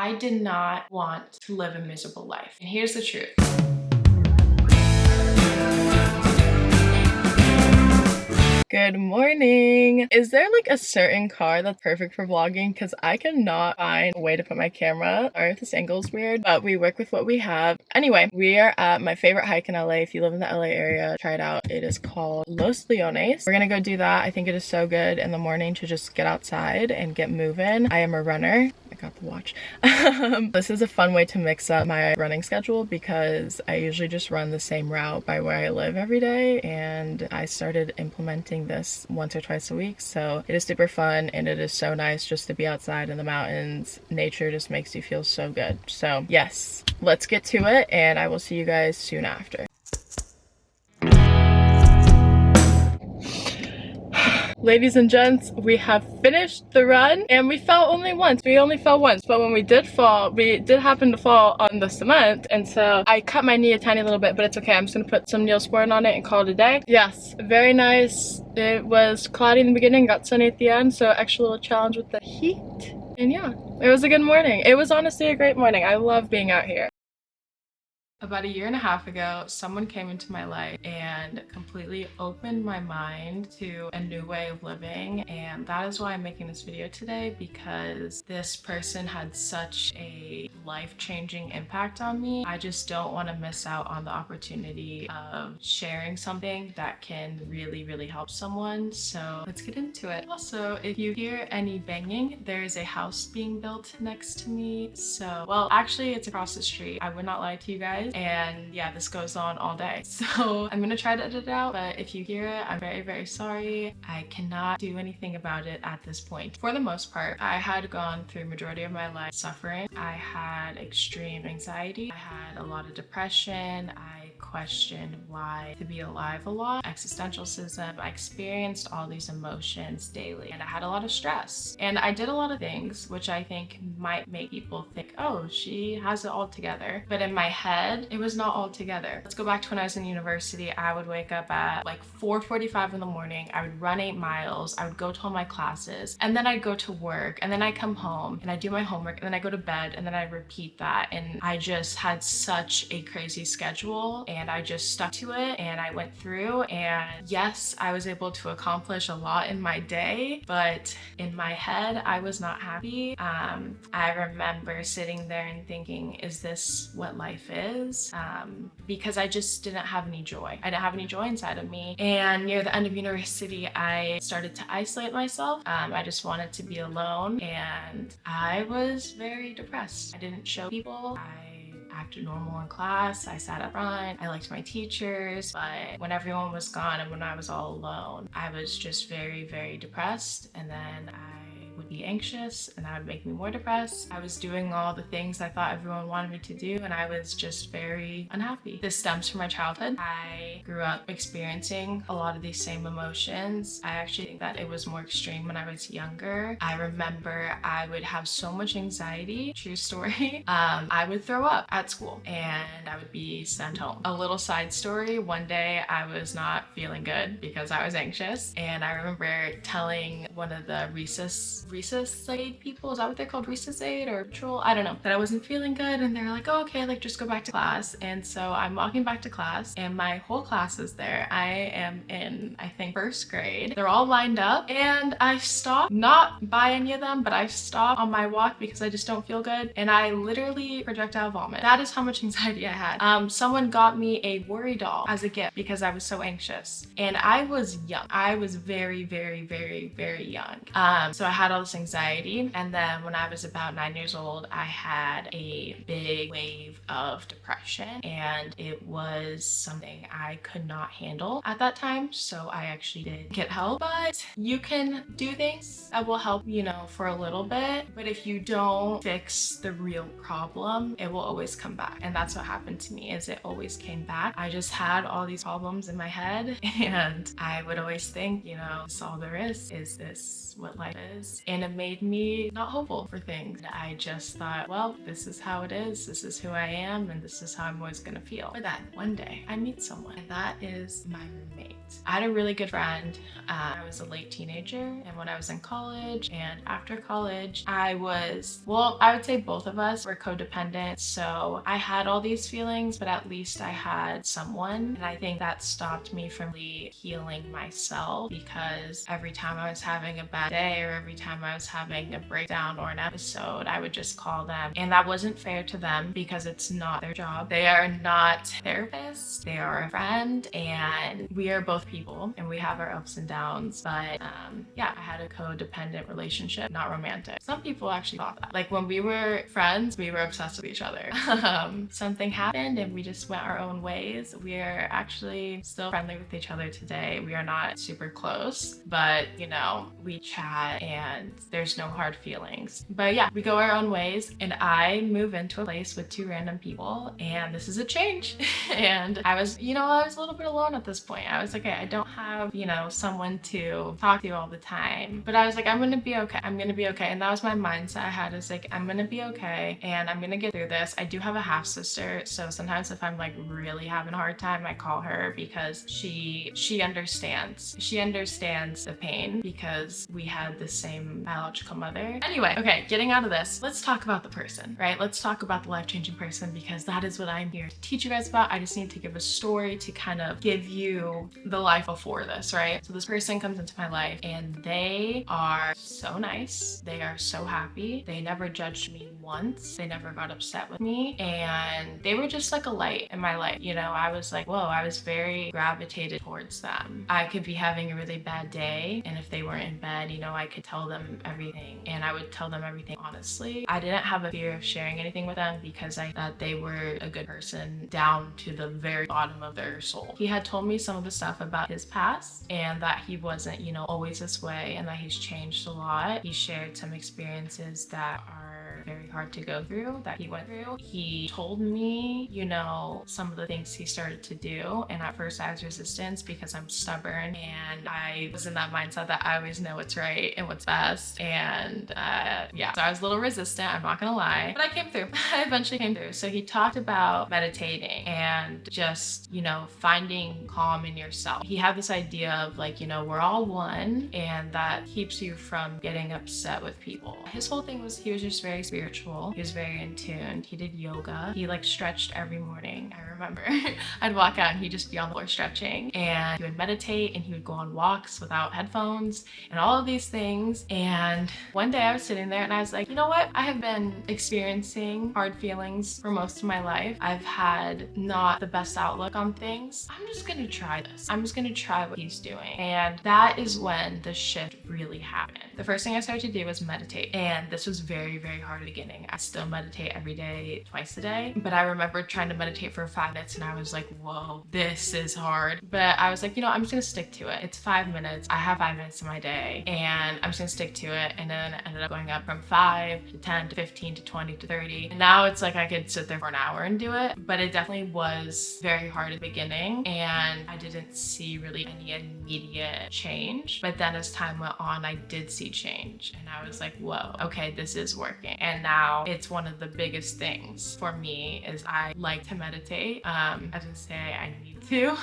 I did not want to live a miserable life. And here's the truth. Good morning. Is there like a certain car that's perfect for vlogging? Because I cannot find a way to put my camera. Sorry if this angle is weird, but we work with what we have. Anyway, we are at my favorite hike in LA. If you live in the LA area, try it out. It is called Los Leones. We're gonna go do that. I think it is so good in the morning to just get outside and get moving. I am a runner. I got the watch. This is a fun way to mix up my running schedule because I usually just run the same route by where I live every day, and I started implementing this once or twice a week, so it is super fun and it is so nice just to be outside in the mountains. Nature just makes you feel so good. So yes, let's get to it and I will see you guys soon after. Ladies and gents, we have finished the run and we fell only once. We only fell once, but when we did fall, we did happen to fall on the cement, and so I cut my knee a tiny little bit, but it's okay. I'm just gonna put some Neosporin on it and call it a day. Yes, very nice. It was cloudy in the beginning, got sunny at the end, so extra little challenge with the heat. And yeah, it was a good morning. It was honestly a great morning. I love being out here. About 1.5 years ago, someone came into my life and completely opened my mind to a new way of living, and that is why I'm making this video today, because this person had such a life-changing impact on me. I just don't want to miss out on the opportunity of sharing something that can really help someone, so let's get into it. Also, if you hear any banging, there is a house being built next to me, so, well, actually it's across the street. I would not lie to you guys. And yeah, this goes on all day. So I'm gonna try to edit it out, but if you hear it, I'm very sorry. I cannot do anything about it at this point. For the most part, I had gone through majority of my life suffering. I had extreme anxiety. I had a lot of depression. I questioned why to be alive a lot, existentialism. I experienced all these emotions daily, and I had a lot of stress. And I did a lot of things which I think might make people think, oh, she has it all together. But in my head, it was not all together. Let's go back to when I was in university. I would wake up at like 4:45 in the morning. I would run 8 miles. I would go to all my classes, and then I'd go to work, and then I come home and I do my homework, and then I go to bed, and then I repeat that. And I just had such a crazy schedule, and I just stuck to it, and I went through, and yes, I was able to accomplish a lot in my day, but in my head, I was not happy. I remember sitting there and thinking, is this what life is? Because I just didn't have any joy. I didn't have any joy inside of me. And near the end of university, I started to isolate myself. I just wanted to be alone, and I was very depressed. I didn't show people. I acted normal in class. I sat up front. I liked my teachers, but when everyone was gone and when I was all alone, I was just very depressed. And then I would be anxious, and that would make me more depressed. I was doing all the things I thought everyone wanted me to do, and I was just very unhappy. This stems from my childhood. I grew up experiencing a lot of these same emotions. I actually think that it was more extreme when I was younger. I remember I would have so much anxiety, true story. I would throw up at school and I would be sent home. A little side story, one day I was not feeling good because I was anxious, and I remember telling one of the recess aid people, is that what they're called, recess aid or patrol, I don't know, that I wasn't feeling good, and they're like, oh, okay, like just go back to class. And so I'm walking back to class, and my whole class is there. I am in, I think, 1st grade. They're all lined up, and I stopped, not by any of them, but I stopped on my walk because I just don't feel good, and I literally projectile vomit. That is how much anxiety I had. Someone got me a worry doll as a gift because I was so anxious, and I was young. I was very young. So I had all this anxiety, and then when I was about 9 years old, I had a big wave of depression, and it was something I could not handle at that time, so I actually did get help. But you can do things that will help, you know, for a little bit, but if you don't fix the real problem, it will always come back. And that's what happened to me, is it always came back. I just had all these problems in my head, and I would always think, you know, this is all there is this what life is? And it made me not hopeful for things. I just thought, well, this is how it is, this is who I am, and this is how I'm always gonna feel. But then one day I meet someone, and that is my roommate. I had a really good friend. I was a late teenager, and when I was in college and after college, I would say both of us were codependent. So I had all these feelings, but at least I had someone. And I think that stopped me from really healing myself, because every time I was having a bad day or every time I was having a breakdown or an episode, I would just call them. And that wasn't fair to them because it's not their job. They are not therapists, they are a friend, and we are both people and we have our ups and downs. But yeah, I had a codependent relationship, not romantic. Some people actually thought that. Like when we were friends, we were obsessed with each other. Something happened and we just went our own ways. We are actually still friendly with each other today. We are not super close, but you know, we chat and there's no hard feelings. But yeah, we go our own ways, and I move into a place with 2 random people, and this is a change. And I was a little bit alone at this point. I was like, okay, I don't have, someone to talk to all the time, but I was like, I'm gonna be okay. I'm gonna be okay. And that was my mindset I had, is like, I'm gonna be okay and I'm gonna get through this. I do have a half sister, so sometimes if I'm like really having a hard time, I call her because she understands. She understands the pain because we had the same biological mother. Anyway, okay, getting out of this, let's talk about the person, right? Let's talk about the life-changing person, because that is what I'm here to teach you guys about. I just need to give a story to kind of give you the life before this, right? So this person comes into my life and they are so nice. They are so happy. They never judged me once. They never got upset with me. And they were just like a light in my life. I was like, whoa, I was very gravitated towards them. I could be having a really bad day, and if they weren't in bed, I could tell them everything, and I would tell them everything honestly. I didn't have a fear of sharing anything with them because I thought they were a good person down to the very bottom of their soul. He had told me some of the stuff about his past and that he wasn't, always this way, and that he's changed a lot. He shared some experiences that are very hard to go through, that he went through. He told me, some of the things he started to do, and at first I was resistant because I'm stubborn and I was in that mindset that I always know what's right and what's best. And yeah, so I was a little resistant, I'm not gonna lie, but I came through. I eventually came through. So he talked about meditating and just, finding calm in yourself. He had this idea of like, we're all one, and that keeps you from getting upset with people. His whole thing was, he was just very spiritual. He was very in tune. He did yoga. He like stretched every morning. I remember I'd walk out and he'd just be on the floor stretching, and he would meditate and he would go on walks without headphones and all of these things. And one day I was sitting there and I was like, you know what? I have been experiencing hard feelings for most of my life. I've had not the best outlook on things. I'm just gonna try this. I'm just gonna try what he's doing. And that is when the shift really happened. The first thing I started to do was meditate. And this was very, very hard at the beginning. I still meditate every day, twice a day. But I remember trying to meditate for 5 minutes and I was like, whoa, this is hard. But I was like, I'm just gonna stick to it. It's 5 minutes. I have 5 minutes in my day and I'm just gonna stick to it. And then it ended up going up from 5 to 10 to 15 to 20 to 30. And now it's like I could sit there for an hour and do it. But it definitely was very hard at the beginning and I didn't see really any immediate change. But then as time went on, I did see change and I was like, whoa, okay, this is working. And now it's one of the biggest things for me is I like to meditate. I didn't say I need to,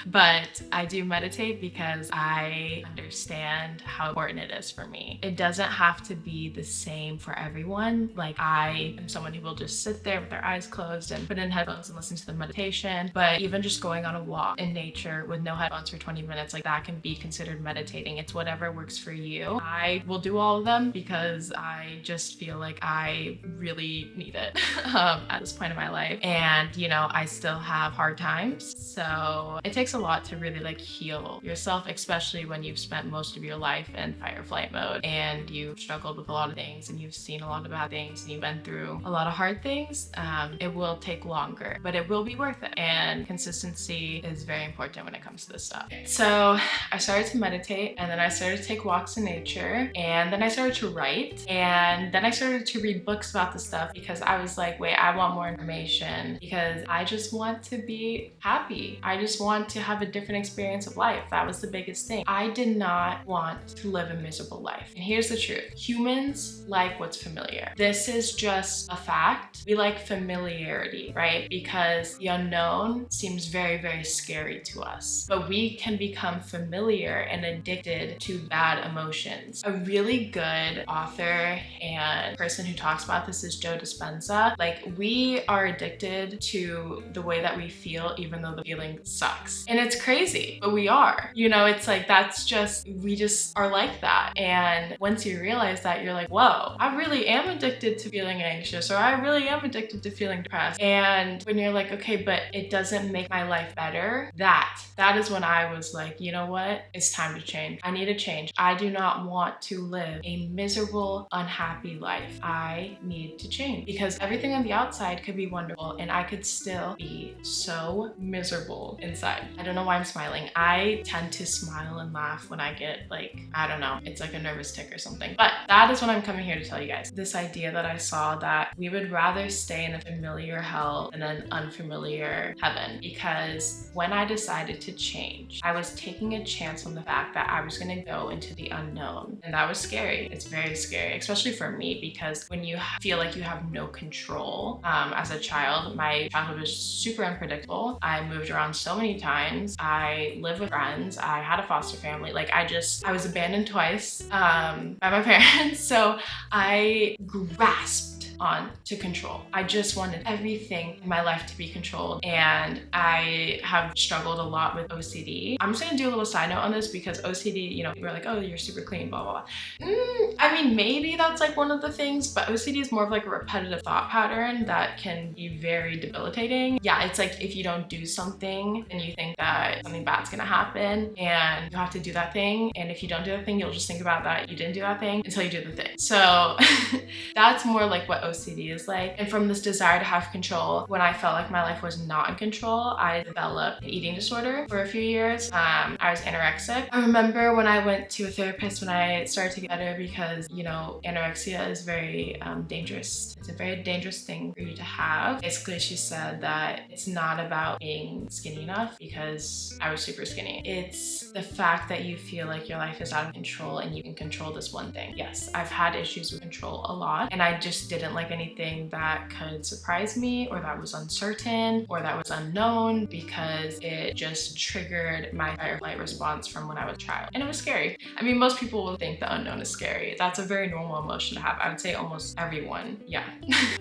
but I do meditate because I understand how important it is for me. It doesn't have to be the same for everyone. Like I am someone who will just sit there with their eyes closed and put in headphones and listen to the meditation, but even just going on a walk in nature with no headphones for 20 minutes, like that can be considered meditating. It's whatever works for you. I will do all of them because I just feel like I really need it at this point in my life. And I still have hard times. So it takes a lot to really like heal yourself, especially when you've spent most of your life in fight or flight mode and you've struggled with a lot of things and you've seen a lot of bad things and you've been through a lot of hard things. It will take longer, but it will be worth it. And consistency is very important when it comes to this stuff. So I started to meditate, and then I started to take walks in nature, and then I started to write, and then I started to read books about this stuff because I was like, wait, I want more information because I just want to be happy. I just want to have a different experience of life. That was the biggest thing. I did not want to live a miserable life. And here's the truth. Humans like what's familiar. This is just a fact. We like familiarity, right? Because the unknown seems very, very scary to us. But we can become familiar and addicted to bad emotions. A really good author and person who talks about this is Joe Dispenza. Like, we are addicted to the way that we feel even though the feeling sucks. And it's crazy, but we are. You know, it's like we just are like that. And once you realize that, you're like, whoa, I really am addicted to feeling anxious, or I really am addicted to feeling depressed. And when you're like, okay, but it doesn't make my life better, that is when I was like, you know what? It's time to change. I need to change. I do not want to live a miserable, unhappy life. I need to change because everything on the outside could be wonderful and I could still be so miserable inside. I don't know why I'm smiling. I tend to smile and laugh when I get like, I don't know, it's like a nervous tick or something. But that is what I'm coming here to tell you guys. This idea that I saw that we would rather stay in a familiar hell than an unfamiliar heaven, because when I decided to change, I was taking a chance on the fact that I was going to go into the unknown. And that was scary. It's very scary, especially for me, because when you feel like you have no control, as a child, my childhood was super unpredictable. I moved around so many times. I lived with friends. I had a foster family. Like, I was abandoned twice by my parents. So I grasped on to control. I just wanted everything in my life to be controlled, and I have struggled a lot with OCD. I'm just gonna do a little side note on this because OCD, you know, people are like, oh, you're super clean, blah, blah, blah. I mean, maybe that's like one of the things, but OCD is more of like a repetitive thought pattern that can be very debilitating. Yeah, it's like if you don't do something and you think that something bad's gonna happen and you have to do that thing, and if you don't do that thing, you'll just think about that you didn't do that thing until you do the thing. So that's more like what OCD is like. And from this desire to have control, when I felt like my life was not in control, I developed an eating disorder for a few years. I was anorexic. I remember when I went to a therapist when I started to get better, because, you know, anorexia is very dangerous. It's a very dangerous thing for you to have. Basically, she said that it's not about being skinny enough, because I was super skinny. It's the fact that you feel like your life is out of control and you can control this one thing. Yes, I've had issues with control a lot, and I just didn't like anything that could surprise me or that was uncertain or that was unknown, because it just triggered my fight or flight response from when I was a child. And it was scary. I mean, most people will think the unknown is scary. That's a very normal emotion to have. I would say almost everyone. Yeah.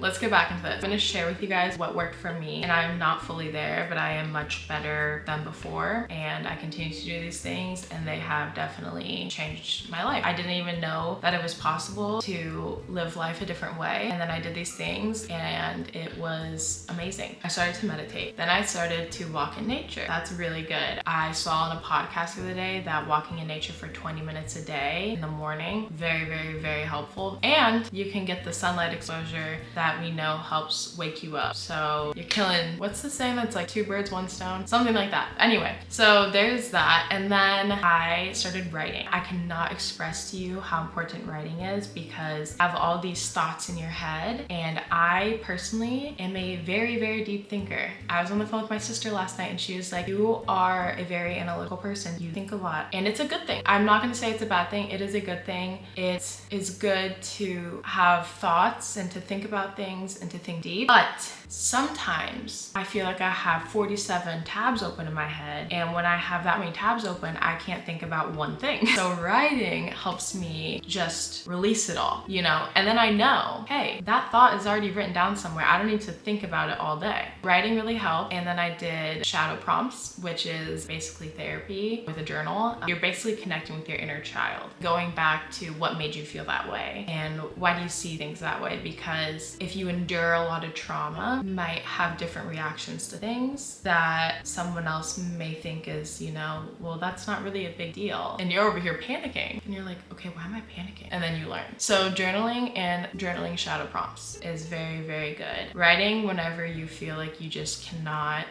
Let's get back into this. I'm gonna share with you guys what worked for me, and I'm not fully there, but I am much better than before, and I continue to do these things, and they have definitely changed my life. I didn't even know that it was possible to live life a different way, and then I did these things and it was amazing. I started to meditate. Then I started to walk in nature. That's really good. I saw on a podcast the other day that walking in nature for 20 minutes a day in the morning, very, very, very helpful. And you can get the sunlight exposure that we know helps wake you up. So you're killing, what's the saying that's like 2 birds, 1 stone? Something like that. Anyway, so there's that. And then I started writing. I cannot express to you how important writing is, because you have all these thoughts in your head, and I personally am a very, very deep thinker. I was on the phone with my sister last night and she was like, you are a very analytical person. You think a lot, and it's a good thing. I'm not gonna say it's a bad thing. It is a good thing. It is good to have thoughts and to think about things and to think deep, but sometimes I feel like I have 47 tabs open in my head, and when I have that many tabs open, I can't think about one thing. So writing helps me just release it all, you know? And then I know, hey, that thought is already written down somewhere. I don't need to think about it all day. Writing really helped. And then I did shadow prompts, which is basically therapy with a journal. You're basically connecting with your inner child, going back to what made you feel that way and why do you see things that way? Because if you endure a lot of trauma, you might have different reactions to things that someone else may think is, you know, well, that's not really a big deal. And you're over here panicking and you're like, okay, why am I panicking? And then you learn. So journaling and journaling shadow prompts is very, very good. Writing whenever you feel like you just cannot.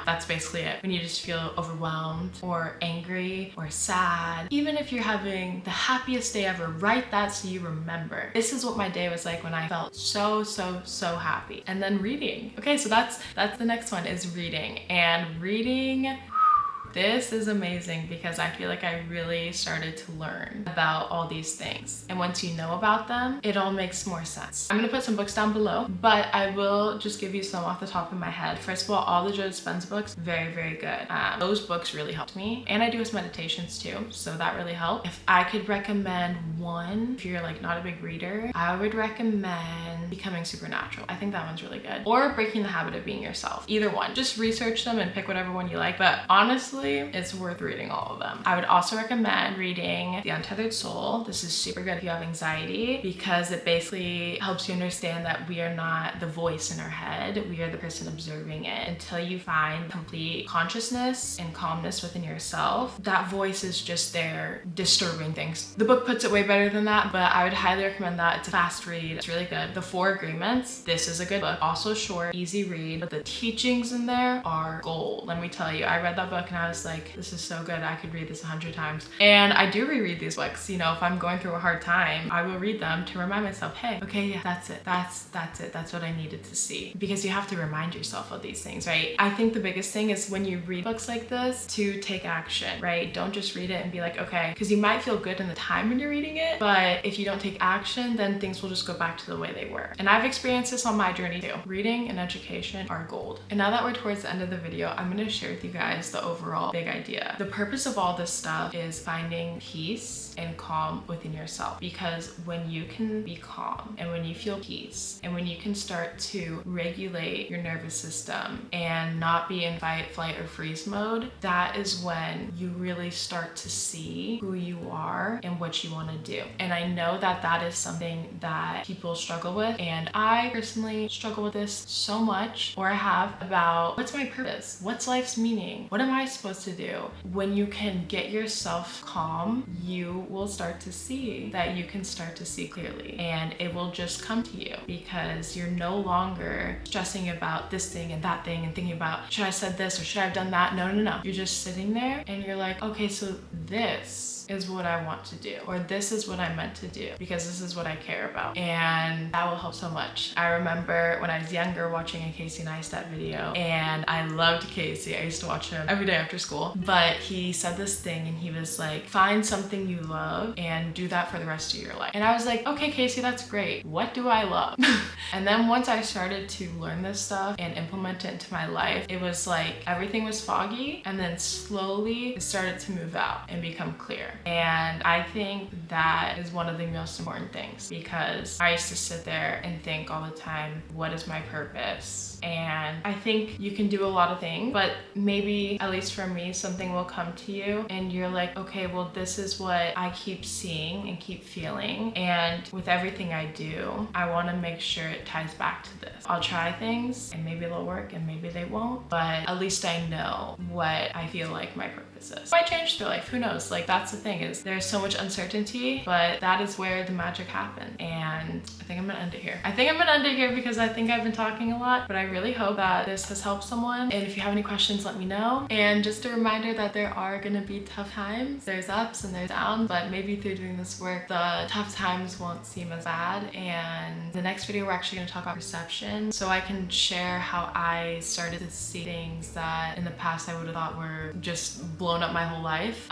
That's basically it. When you just feel overwhelmed or angry or sad, even if you're having the happiest day ever, write that so you remember. This is what my day was like when I felt so happy. And then reading. Okay, so that's the next one, is reading. And reading, this is amazing because I feel like I really started to learn about all these things. And once you know about them, it all makes more sense. I'm gonna put some books down below, but I will just give you some off the top of my head. First of all the Joe Dispenza books, very, very good. Those books really helped me. And I do his meditations too, so that really helped. If I could recommend one, if you're like not a big reader, I would recommend Becoming Supernatural. I think that one's really good. Or Breaking the Habit of Being Yourself. Either one. Just research them and pick whatever one you like. But honestly, it's worth reading all of them. I would also recommend reading The Untethered Soul. This is super good if you have anxiety because it basically helps you understand that we are not the voice in our head. We are the person observing it. Until you find complete consciousness and calmness within yourself, that voice is just there disturbing things. The book puts it way better than that, but I would highly recommend that. It's a fast read. It's really good. The Four Agreements. This is a good book. Also short, easy read, but the teachings in there are gold. Let me tell you, I read that book and I was like, this is so good. I could read this 100 times. And I do reread these books. You know, if I'm going through a hard time, I will read them to remind myself, hey, okay, yeah, that's it. That's it. That's what I needed to see. Because you have to remind yourself of these things, right? I think the biggest thing is when you read books like this, to take action, right? Don't just read it and be like, okay, because you might feel good in the time when you're reading it, but if you don't take action, then things will just go back to the way they were. And I've experienced this on my journey too. Reading and education are gold. And now that we're towards the end of the video, I'm going to share with you guys the overall big idea. The purpose of all this stuff is finding peace and calm within yourself, because when you can be calm and when you feel peace and when you can start to regulate your nervous system and not be in fight, flight, or freeze mode, that is when you really start to see who you are and what you want to do. And I know that that is something that people struggle with, and I personally struggle with this so much, or I have, about what's my purpose? What's life's meaning? What am I supposed to do? When you can get yourself calm, you will start to see that you can start to see clearly, and it will just come to you because you're no longer stressing about this thing and that thing and thinking about, should I have said this or should I have done that? No. You're just sitting there and you're like, okay, so this is what I want to do, or this is what I meant to do because this is what I care about, and that will help so much. I remember when I was younger watching a Casey Neistat video, and I loved Casey. I used to watch him every day after school, but he said this thing and he was like, find something you love and do that for the rest of your life. And I was like, okay, Casey, that's great. What do I love? And then once I started to learn this stuff and implement it into my life, it was like everything was foggy, and then slowly it started to move out and become clear. And I think that is one of the most important things, because I used to sit there and think all the time, what is my purpose? And I think you can do a lot of things, but maybe, at least for me, something will come to you and you're like, okay, well, this is what I keep seeing and keep feeling. And with everything I do, I want to make sure it ties back to this. I'll try things and maybe they'll work and maybe they won't, but at least I know what I feel like my purpose is. It might change their life, who knows? Like, that's the thing, is there's so much uncertainty, but that is where the magic happens. And I think I'm gonna end it here. Because I think I've been talking a lot, but I really hope that this has helped someone. And if you have any questions, let me know. And just a reminder that there are gonna be tough times. There's ups and there's downs, but maybe through doing this work, the tough times won't seem as bad. And the next video, we're actually gonna talk about perception, so I can share how I started to see things that in the past I would have thought were just blown up my whole life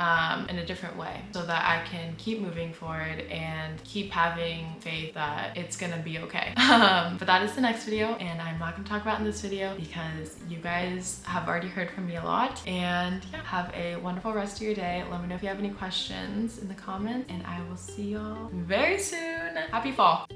in a different way, so that I can keep moving forward and keep having faith that it's gonna be okay. But that is the next video, and I'm not gonna talk about in this video because you guys have already heard from me a lot. And yeah, have a wonderful rest of your day. Let me know if you have any questions in the comments, and I will see y'all very soon. Happy fall.